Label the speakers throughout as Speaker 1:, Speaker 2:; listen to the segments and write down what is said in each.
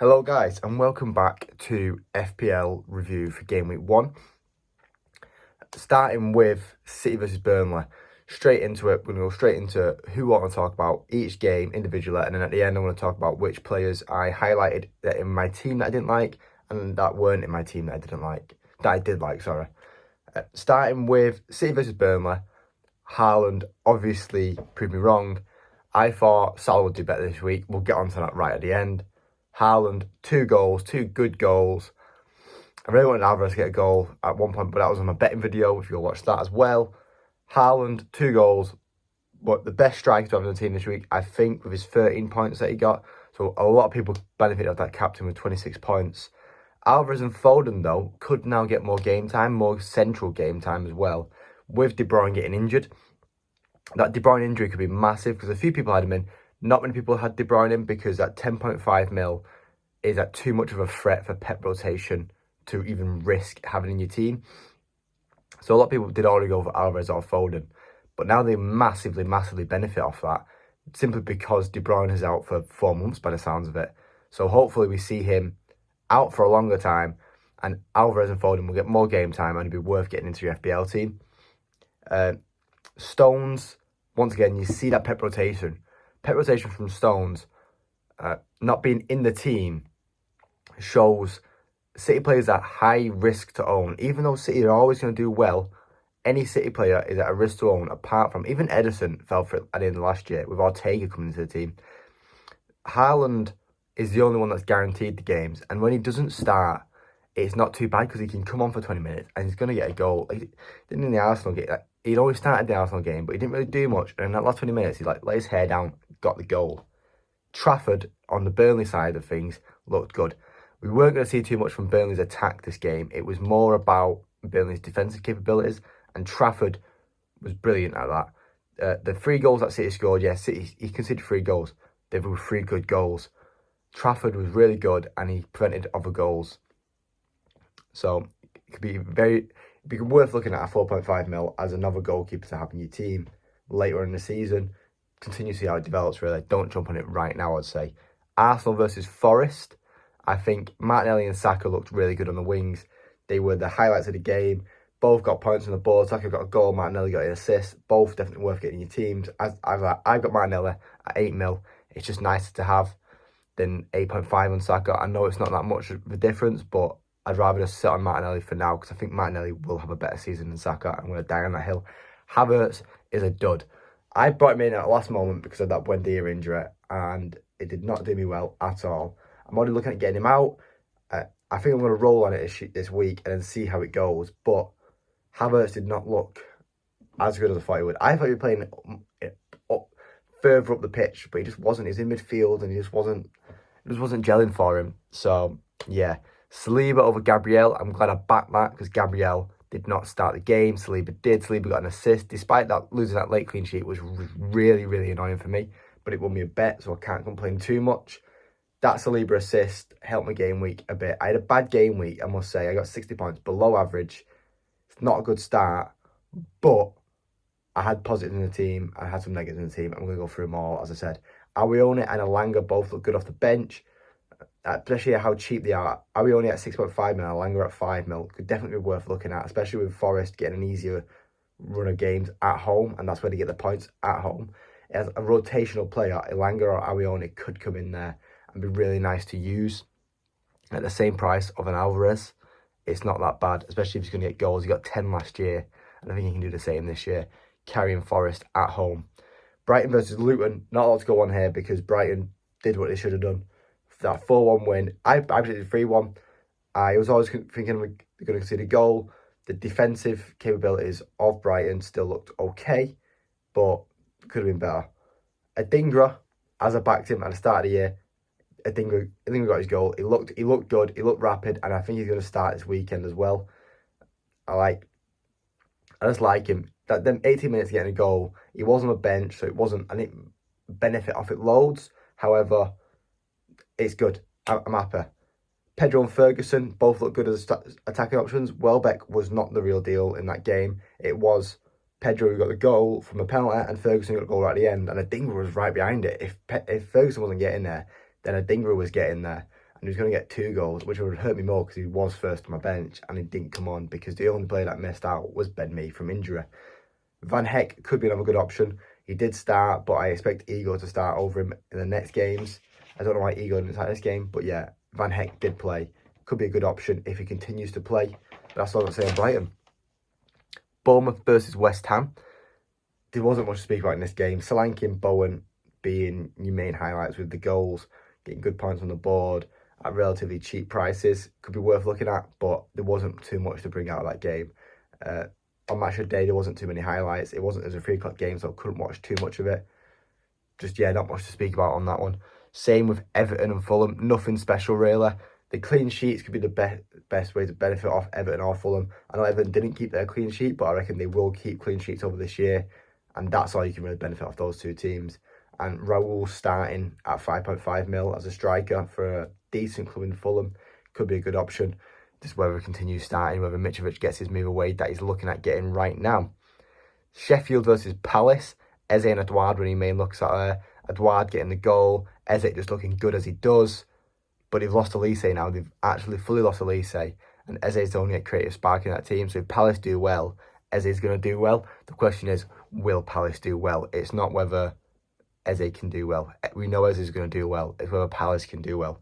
Speaker 1: Hello guys and welcome back to FPL review for game week 1. Starting with City versus Burnley. Straight into it, we're going to go straight into who we want to talk about each game individually, and then at the end I'm going to talk about which players I highlighted that in my team that I didn't like and that weren't in my team that I did like. Starting with City versus Burnley. Haaland obviously proved me wrong. I thought Salah would do better this week. We'll get onto that right at the end. Haaland, 2 goals, 2 good goals. I really wanted Alvarez to get a goal at one point, but that was on my betting video, if you go watch that as well. Haaland, 2 goals, but the best striker to have on the team this week, I think, with his 13 points that he got. So a lot of people benefited of that captain with 26 points. Alvarez and Foden, though, could now get more game time, more central game time as well, with De Bruyne getting injured. That De Bruyne injury could be massive because a few people had him in. Not many people had De Bruyne in because that 10.5 mil is at too much of a threat for Pep rotation to even risk having in your team. So a lot of people did already go for Alvarez or Foden. But now they massively benefit off that simply because De Bruyne is out for 4 months by the sounds of it. So hopefully we see him out for a longer time and Alvarez and Foden will get more game time and it'll be worth getting into your FPL team. Stones, once again, you see that Pep rotation. Pep rotation from Stones not being in the team shows City players at high risk to own. Even though City are always going to do well, any City player is at a risk to own, apart from even Ederson fell for it at the end of last year with Ortega coming into the team. Haaland is the only one that's guaranteed the games, and when he doesn't start, it's not too bad because he can come on for 20 minutes and he's going to get a goal. He didn't in the Arsenal game. He'd always started the Arsenal game, but he didn't really do much. And in that last 20 minutes, he let his hair down, got the goal. Trafford, on the Burnley side of things, looked good. We weren't going to see too much from Burnley's attack this game. It was more about Burnley's defensive capabilities, and Trafford was brilliant at that. The 3 goals that City scored, yes, he conceded 3 goals. They were 3 good goals. Trafford was really good, and he prevented other goals. So it could be worth looking at a 4.5 mil as another goalkeeper to have in your team later in the season. Continue to see how it develops, really. Don't jump on it right now, I'd say. Arsenal versus Forest. I think Martinelli and Saka looked really good on the wings. They were the highlights of the game. Both got points on the board. Saka got a goal, Martinelli got an assist. Both definitely worth getting in your teams. I've got Martinelli at 8 mil. It's just nicer to have than 8.5 on Saka. I know it's not that much of a difference, but I'd rather just sit on Martinelli for now because I think Martinelli will have a better season than Saka. I'm going to die on that hill. Havertz is a dud. I brought him in at the last moment because of that Buendia injury, and it did not do me well at all. I'm already looking at getting him out. I think I'm going to roll on it this week and then see how it goes. But Havertz did not look as good as I thought he would. I thought he was playing up further up the pitch, but he just wasn't. He was in midfield and it just wasn't gelling for him. So, yeah. Saliba over Gabriel. I'm glad I backed that because Gabriel did not start the game. Saliba did. Saliba got an assist. Despite that, losing that late clean sheet was really annoying for me. But it won me a bet, so I can't complain too much. That Saliba assist helped my game week a bit. I had a bad game week, I must say. I got 60 points below average. It's not a good start, but I had positives in the team. I had some negatives in the team. I'm going to go through them all, as I said. Arione and Alanga both look good off the bench, especially how cheap they are. Arione at 6.5 mil, Alanga at 5 mil. Could definitely be worth looking at, especially with Forest getting an easier run of games at home, and that's where they get the points at home. As a rotational player, Alanga or Arione could come in there and be really nice to use at the same price of an Alvarez. It's not that bad, especially if he's going to get goals. He got 10 last year, and I think he can do the same this year, carrying Forest at home. Brighton versus Luton, not a lot to go on here because Brighton did what they should have done. That 4-1 win, I predicted 3-1. I was always thinking we're going to concede a goal. The defensive capabilities of Brighton still looked okay, but could have been better. Adingra, as I backed him at the start of the year, Adingra got his goal. He looked good. He looked rapid, and I think he's going to start this weekend as well. I just like him. That them 18 minutes getting a goal. He was on the bench, so I didn't benefit off it loads. However, it's good. I'm happy. Pedro and Ferguson both look good as attacking options. Welbeck was not the real deal in that game. It was Pedro who got the goal from a penalty, and Ferguson got a goal right at the end, and Adingra was right behind it. If Ferguson wasn't getting there, then Adingra was getting there. and he was going to get 2 goals, which would hurt me more because he was first on my bench and he didn't come on because the only player that missed out was Ben Mee from injury. Van Heck could be another good option. He did start, but I expect Igor to start over him in the next games. I don't know why Igor didn't start this game, but yeah, Van Heck did play. Could be a good option if he continues to play. But that's all I'm saying. Brighton. Bournemouth versus West Ham. There wasn't much to speak about in this game. Solanke and Bowen being your main highlights with the goals, getting good points on the board at relatively cheap prices. Could be worth looking at, but there wasn't too much to bring out of that game. On match of the day, there wasn't too many highlights. It wasn't as a 3 o'clock game, so I couldn't watch too much of it. Just, yeah, not much to speak about on that one. Same with Everton and Fulham. Nothing special, really. The clean sheets could be the best way to benefit off Everton or Fulham. I know Everton didn't keep their clean sheet, but I reckon they will keep clean sheets over this year. And that's all you can really benefit off those 2 teams. And Raul starting at 5.5 mil as a striker for a decent club in Fulham could be a good option. Just whether he continues starting, whether Mitrovic gets his move away that he's looking at getting right now. Sheffield versus Palace. Eze and Edouard when he main looks at her. Edouard getting the goal. Eze just looking good as he does. But they've lost Elise now. They've actually fully lost Elise. And Eze's the only creative spark in that team. So if Palace do well, Eze's going to do well. The question is, will Palace do well? It's not whether Eze can do well. We know Eze's going to do well. It's whether Palace can do well.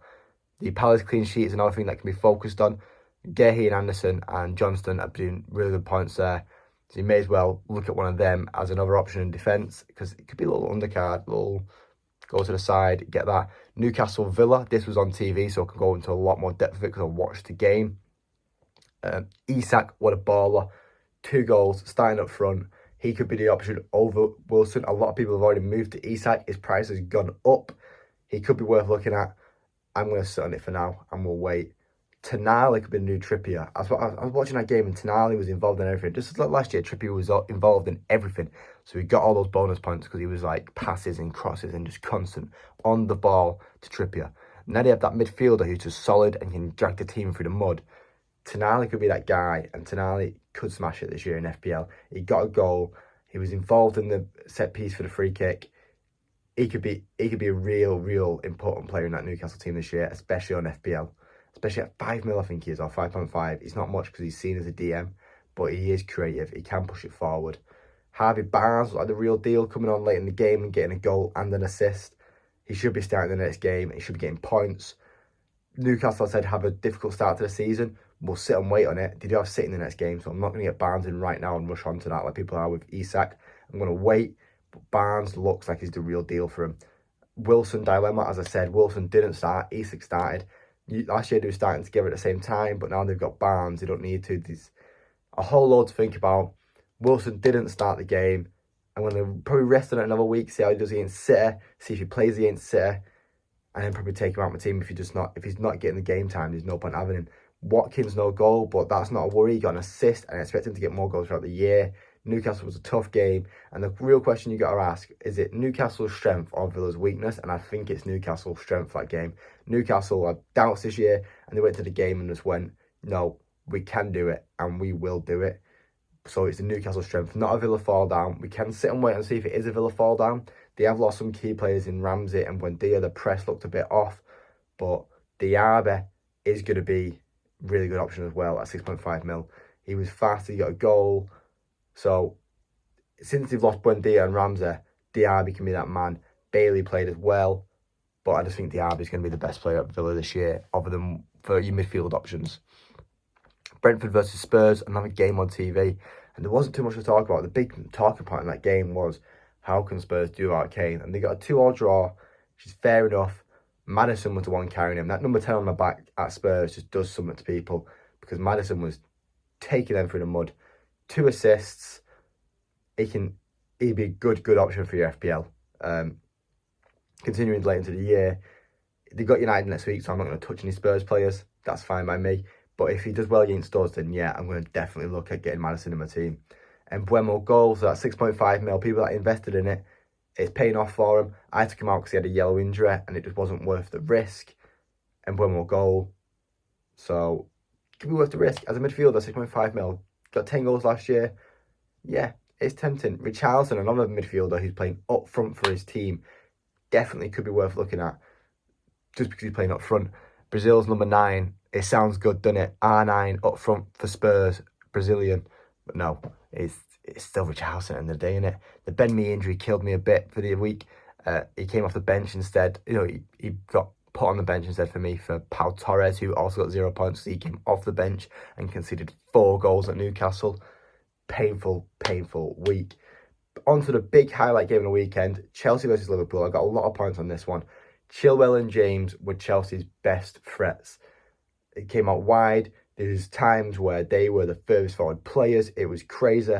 Speaker 1: The Palace clean sheet is another thing that can be focused on. Gehi and Anderson and Johnston are doing really good points there. So you may as well look at one of them as another option in defence because it could be a little undercard, little go to the side, get that. Newcastle Villa, this was on TV, so I can go into a lot more depth of it because I watched the game. Isak, what a baller. 2 goals, starting up front. He could be the option over Wilson. A lot of people have already moved to Isak. His price has gone up. He could be worth looking at. I'm going to sit on it for now and we'll wait. Tonali could be the new Trippier. I was watching that game and Tonali was involved in everything. Just like last year, Trippier was involved in everything. So he got all those bonus points because he was like passes and crosses and just constant on the ball to Trippier. Now they have that midfielder who's just solid and can drag the team through the mud. Tonali could be that guy, and Tonali could smash it this year in FPL. He got a goal. He was involved in the set piece for the free kick. He could be a real important player in that Newcastle team this year, especially on FPL. Especially at 5 mil, I think he is, or 5.5. It's not much because he's seen as a DM, but he is creative. He can push it forward. Harvey Barnes was like the real deal, coming on late in the game and getting a goal and an assist. He should be starting the next game. He should be getting points. Newcastle, I said, have a difficult start to the season. We'll sit and wait on it. They do have City in the next game, so I'm not going to get Barnes in right now and rush onto that like people are with Isak. I'm going to wait, but Barnes looks like he's the real deal for him. Wilson dilemma, as I said, Wilson didn't start. Isak started. Last year they were starting together at the same time, but now they've got Barnes. They don't need to. There's a whole lot to think about. Wilson didn't start the game. I'm going to probably rest on it another week, see how he does against City, see if he plays against City, and then probably take him out of my team if he's not getting the game time. There's no point having him. Watkins, no goal, but that's not a worry. He got an assist, and I expect him to get more goals throughout the year. Newcastle was a tough game, and the real question you got to ask, is it Newcastle's strength or Villa's weakness? And I think it's Newcastle's strength, that game. Newcastle had doubts this year, and they went to the game and just went, no, we can do it, and we will do it. So it's the Newcastle strength, not a Villa fall down. We can sit and wait and see if it is a Villa fall down. They have lost some key players in Ramsey and Buendia. The press looked a bit off, but Diaby is going to be a really good option as well at 6.5 mil. He was fast, he got a goal. So, since they've lost Buendia and Ramsey, Diaby can be that man. Bailey played as well, but I just think Diaby is going to be the best player at Villa this year, other than for your midfield options. Brentford versus Spurs, another game on TV, and there wasn't too much to talk about. The big talking point in that game was, how can Spurs do without Kane? And they got a 2-2 draw, which is fair enough. Maddison was the one carrying him. That number 10 on the back at Spurs just does something to people, because Maddison was taking them through the mud. 2 assists. He'd be a good option for your FPL. Continuing late into the year, they got United next week, so I'm not going to touch any Spurs players. That's fine by me. But if he does well against us, then yeah, I'm going to definitely look at getting Maddison in my team. And Buemo goals, so that's 6.5 mil. People that invested in it, it's paying off for him. I took him out because he had a yellow injury, and it just wasn't worth the risk. And Buemo goal, so it could be worth the risk. As a midfielder, 6.5 mil. Got 10 goals last year. Yeah, it's tempting. Richarlison, another midfielder who's playing up front for his team, definitely could be worth looking at just because he's playing up front. Brazil's number 9. It sounds good, doesn't it? R9 up front for Spurs, Brazilian. But no, it's still Richarlison at the end of the day, isn't it? The Ben Mee injury killed me a bit for the week. He came off the bench instead. He got put on the bench instead for me for Pau Torres, who also got 0 points. So he came off the bench and conceded 4 goals at Newcastle. Painful week. On to the big highlight game of the weekend, Chelsea versus Liverpool. I got a lot of points on this one. Chilwell and James were Chelsea's best threats. It came out wide. There's times where they were the furthest forward players. It was crazy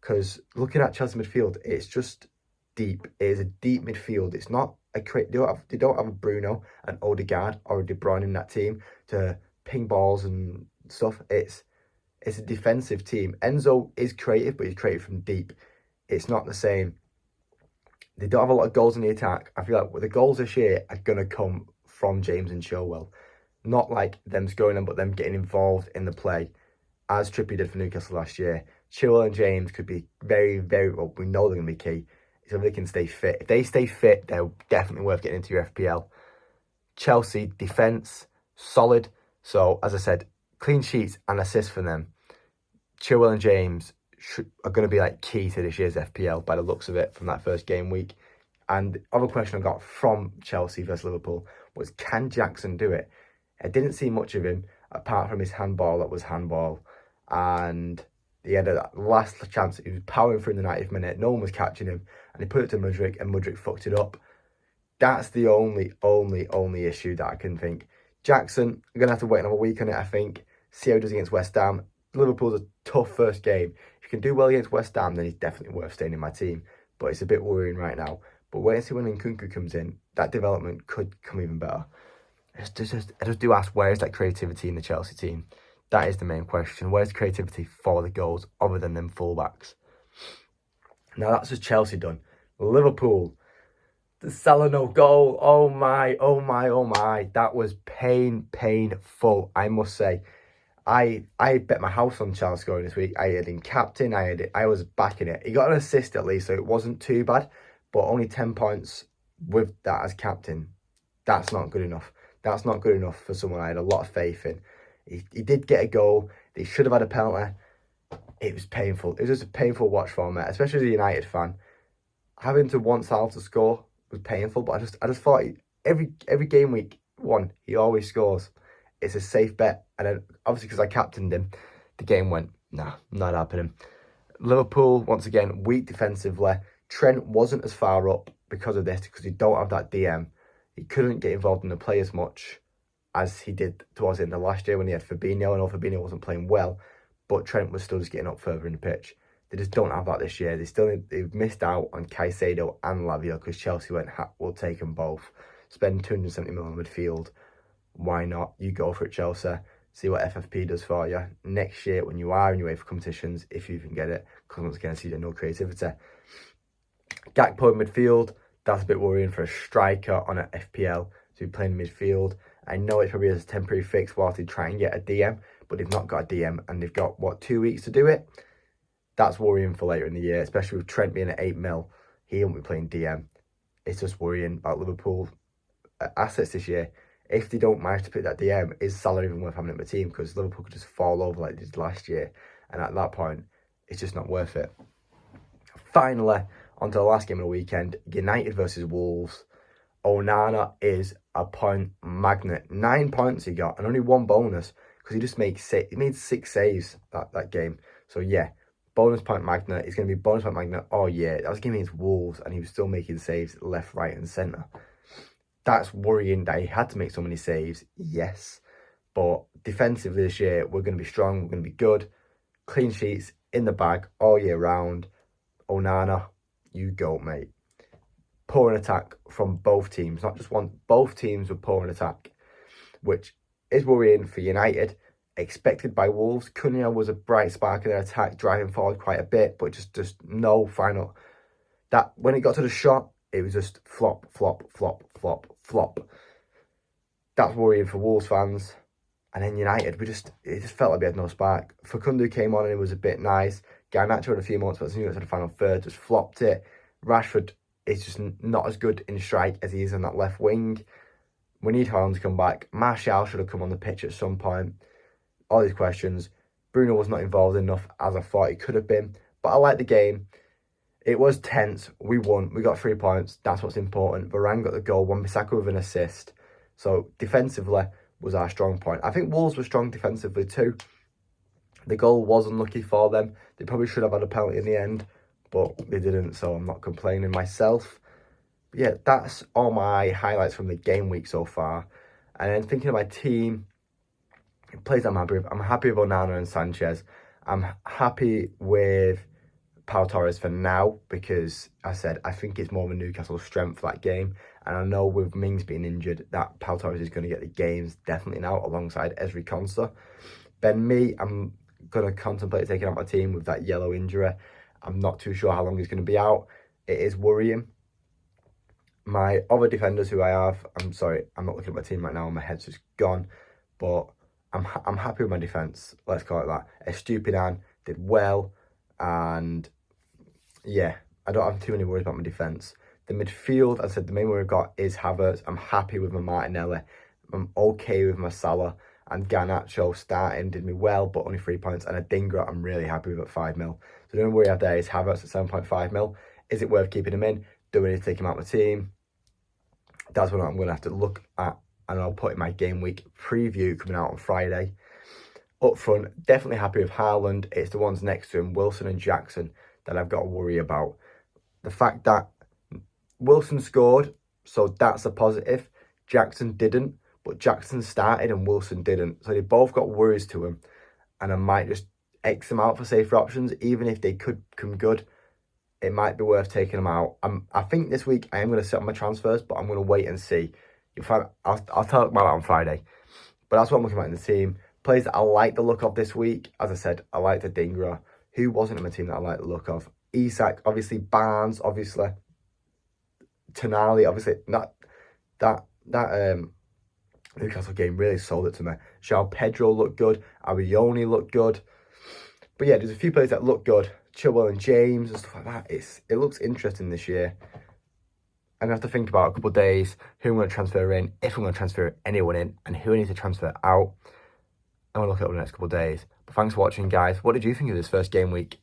Speaker 1: because looking at Chelsea midfield, it's just deep. It is a deep midfield. It's not a they don't have a Bruno, an Odegaard, or a De Bruyne in that team to ping balls and stuff. It's a defensive team. Enzo is creative, but he's creative from deep. It's not the same. They don't have a lot of goals in the attack. I feel like the goals this year are going to come from James and Chilwell. Not like them scoring them, but them getting involved in the play, as Trippier did for Newcastle last year. Chilwell and James could be very, very, well, we know they're going to be key. So if they can stay fit. If they stay fit, they're definitely worth getting into your FPL. Chelsea, defence, solid. So, as I said, clean sheets and assists for them. Chilwell and James are going to be like key to this year's FPL by the looks of it from that first game week. And the other question I got from Chelsea versus Liverpool was, can Jackson do it? I didn't see much of him apart from his handball that was handball. And he had a last chance. He was powering through in the 90th minute. No one was catching him. And he put it to Mudryk and Mudryk fucked it up. That's the only issue that I can think. Jackson, I'm going to have to wait another week on it, I think. See how he does against West Ham. Liverpool's a tough first game. If you can do well against West Ham, then he's definitely worth staying in my team. But it's a bit worrying right now. But wait and see when Nkunku comes in. That development could come even better. I just do ask, where is that creativity in the Chelsea team? That is the main question. Where's the creativity for the goals other than them fullbacks? Now that's just Chelsea done. Liverpool, the Salah no goal. Oh my. That was painful, I must say. I bet my house on Charles scoring this week. I had him captain. I was backing it. He got an assist at least, so it wasn't too bad. But only 10 points with that as captain. That's not good enough. That's not good enough for someone I had a lot of faith in. He did get a goal. They should have had a penalty. It was painful. It was just a painful watch for me, especially as a United fan. Having to want Salah to score was painful, but I just thought every game week one, he always scores. It's a safe bet. And then obviously because I captained him, the game went, nah, not happening. Liverpool, once again, weak defensively. Trent wasn't as far up because of this, because he don't have that DM. He couldn't get involved in the play as much as he did towards the end of last year when he had Fabinho. I know Fabinho wasn't playing well, but Trent was still just getting up further in the pitch. They just don't have that this year. They've missed out on Caicedo and Lavia because Chelsea went, we'll take them both. Spend 270 million on midfield. Why not? You go for it, Chelsea. See what FFP does for you next year when you are in your UEFA competitions, if you can get it. Because once again, I see no creativity. Gakpo in midfield. That's a bit worrying for a striker on an FPL to be playing midfield. I know it's probably a temporary fix whilst they try and get a DM, but they've not got a DM and they've got, 2 weeks to do it? That's worrying for later in the year, especially with Trent being at 8 mil. He won't be playing DM. It's just worrying about Liverpool assets this year. If they don't manage to pick that DM, is Salah even worth having in the team? Because Liverpool could just fall over like they did last year. And at that point, it's just not worth it. Finally, on to the last game of the weekend, United versus Wolves. Onana is a point magnet. 9 points he got, and only 1 bonus, because he just made 6 saves that game. So yeah, bonus point magnet. He's going to be bonus point magnet all year. That was a game against Wolves, and he was still making saves left, right, and centre. That's worrying that he had to make so many saves, yes. But defensively this year, we're going to be strong, we're going to be good. Clean sheets in the bag all year round. Onana, you go, mate. Poor in attack from both teams, not just one. Both teams were poor in attack, which is worrying for United. Expected by Wolves. Cunha was a bright spark in their attack, driving forward quite a bit, but just no final. That when it got to the shot, it was just flop. That's worrying for Wolves fans. And then United, it just felt like we had no spark. Facundo came on and it was a bit nice. Garnacho had a few moments, but as soon as it got to the final third, just flopped it. Rashford is just not as good in strike as he is on that left wing. We need Haaland to come back. Martial should have come on the pitch at some point. All these questions. Bruno was not involved enough as I thought he could have been. But I like the game. It was tense. We won. We got 3 points. That's what's important. Varane got the goal. Wan-Bissaka with an assist. So defensively was our strong point. I think Wolves were strong defensively too. The goal was unlucky for them. They probably should have had a penalty in the end, but they didn't, so I'm not complaining myself. But yeah, that's all my highlights from the game week so far. And then thinking of my team, players I'm happy with. I'm happy with Onana and Sanchez. I'm happy with Pau Torres for now because I said I think it's more of a Newcastle strength for that game. And I know with Mings being injured, that Pau Torres is going to get the games definitely now alongside Ezri Konsa. Ben Mee, I'm going to contemplate taking out my team with that yellow injury. I'm not too sure how long he's going to be out. It is worrying. My other defenders who I have, I'm sorry, I'm not looking at my team right now. My head's just gone. But I'm happy with my defence. Let's call it that. Estupinan did well. And yeah, I don't have too many worries about my defence. The midfield, as I said, the main worry I've got is Havertz. I'm happy with my Martinelli. I'm okay with my Salah. And Garnacho starting did me well, but only 3 points. And Adingra, I'm really happy with at 5 mil. So the only worry I have there is Havertz at 7.5 mil. Is it worth keeping him in? Do we need to take him out of my team? That's what I'm going to have to look at. And I'll put in my game week preview coming out on Friday. Up front, definitely happy with Haaland. It's the ones next to him, Wilson and Jackson, that I've got to worry about. The fact that Wilson scored, so that's a positive. Jackson didn't, but Jackson started and Wilson didn't. So they both got worries to him. And I might just X them out for safer options, even if they could come good. It might be worth taking them out. I think this week I am going to sit on my transfers, but I'm going to wait and see. I'll talk about that on Friday. But that's what I'm looking at in the team. Players that I like the look of this week. As I said, I like the Adingra. Who wasn't in my team that I like the look of? Isak, obviously. Barnes, obviously. Tonali, obviously. That Newcastle game really sold it to me. João Pedro looked good. Arioni looked good. But yeah, there's a few players that look good. Chilwell and James and stuff like that. It looks interesting this year. I'm going to have to think about a couple of days who I'm going to transfer in, if I'm going to transfer anyone in, and who I need to transfer out. I'm going to look at it over the next couple of days. But thanks for watching, guys. What did you think of this first game week?